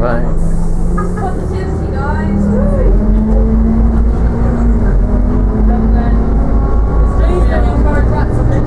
Positivity, guys. Please don't encourage rats on the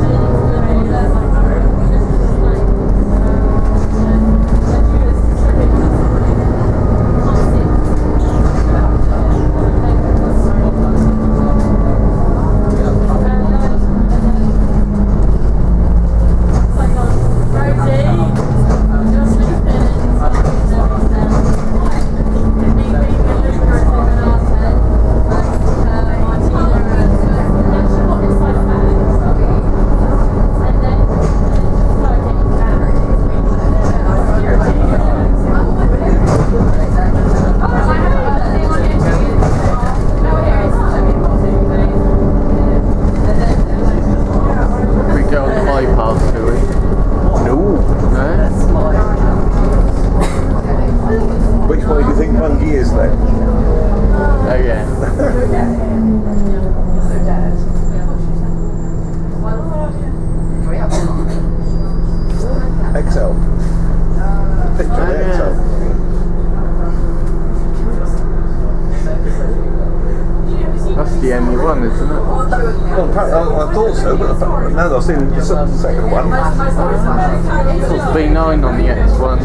I thought so, but now I've seen the second one. It's B9 on the X1.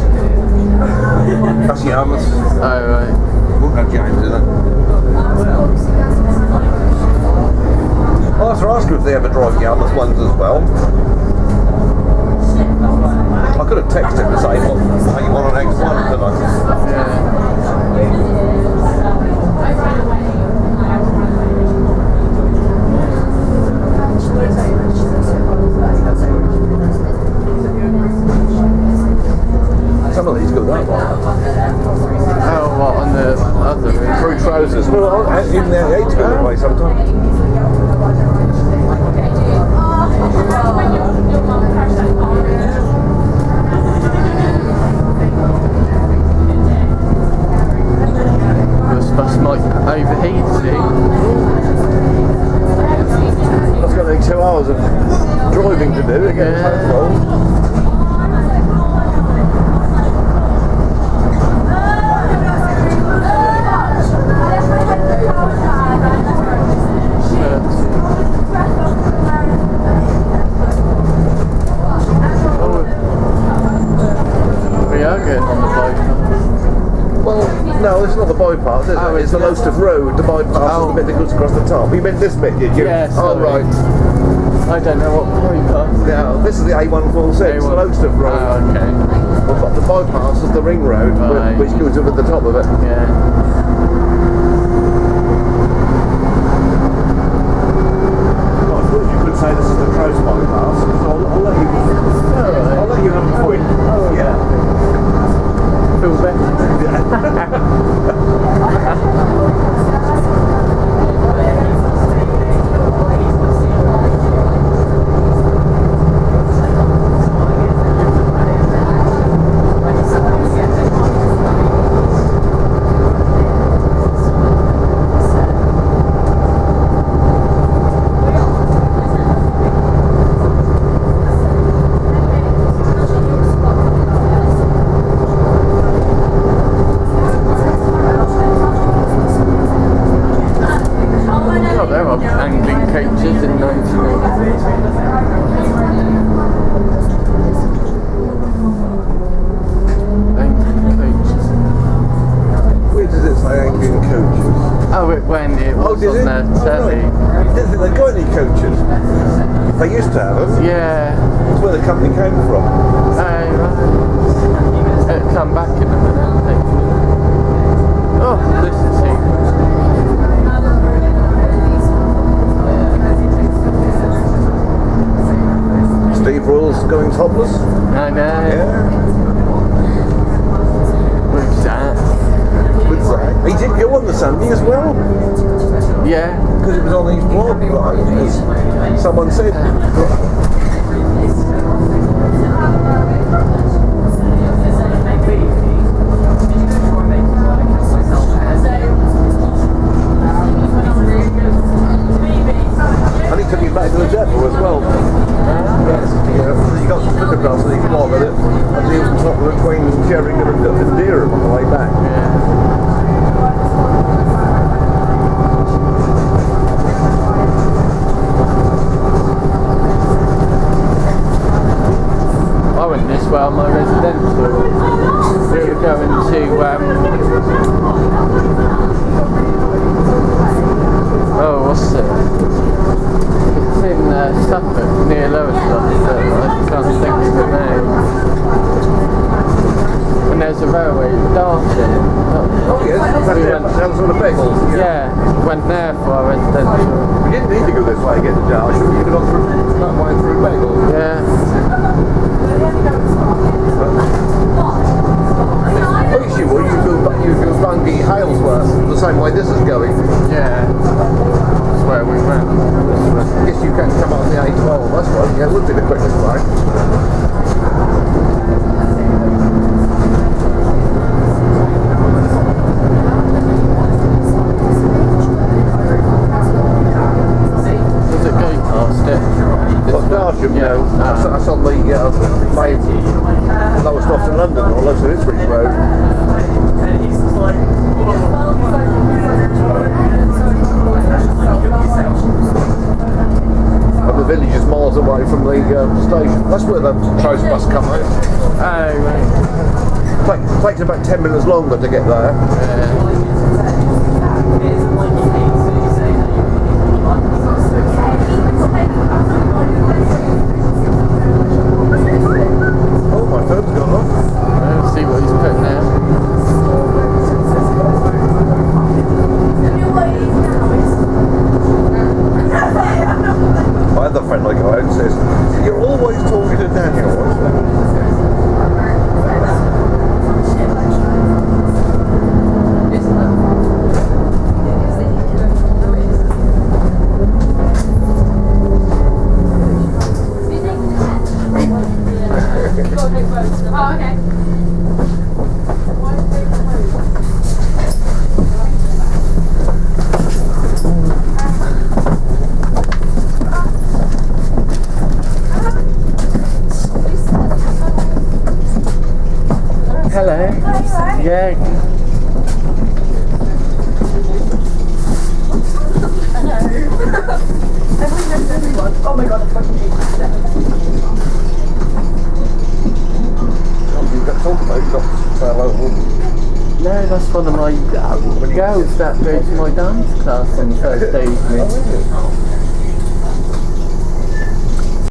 That's Yarmouth. Oh, right. Won't have James in it. I'll have to ask her if they ever drive Yarmouth ones as well. I could have texted him to say, what, are you on an X1 tonight? Yeah. Some of these go that way. Oh, what, on the other route? Through trousers. Well, even the 8's go that way sometimes. This bus might overheat, see? That's going to take 2 hours of driving to do to get home. No, it's not the bypass, is it? It's the Lowestoft Road, the bypass is the bit that goes across the top. You meant this bit, did you? Yes. Oh, right. I don't know what bypass. Yeah, this is the A146, the Lowestoft Road. Oh, okay. But the bypass is the ring road, right, which goes over the top of it. Yeah. Well, I suppose you could say this is the coast bypass, so I'll let you... I'll let you have a point. Oh, yeah. Feel better. Anglian coaches in 1980. Anglian coaches. Where does it say Anglian coaches? Oh, when it was on the telly. You didn't think they got any coaches? They used to have them. Yeah. That's where the company came from. Right. It'll come back in a minute, I think. Oh, this is it. Steve Royal's going topless. I know. Yeah. With that. With that. He did go on the Sunday as well. Yeah. Because it was on his blog, as someone said. And he took it back to the depot as well. Yes, you got some photographs of his blog of it, and he was on top of the Queen and Sheringham and Dereham on the way back. Oh yes, that's on the bagels. Yeah, went there for and then. We didn't need to go this way to get to Dallas. We could have gone through that way through bagels. Yeah. Oh, yes, you would. You go Bungie Halesworth the same way this is going. Yeah. That's where we went. I guess you can come up the A12. That's right. Yeah, it would be the quickest way. Does it go past it? Well, Darsham, Yeah. that's on the main lowest off to London, or less of Ipswich Road. And the village is miles away from the station. That's where the Trost bus come out. Oh, right. Takes about 10 minutes longer to get there. Oh, my phone's gone off. Let's see what he's putting there. My other friend I go out and says, "You're always talking to Daniel." Oh, okay. Hello. Yeah. Oh my god, I fucking hate that. You've got to talk about it, not say hello. No, that's one of my girls that goes to my dance class on Thursday evening.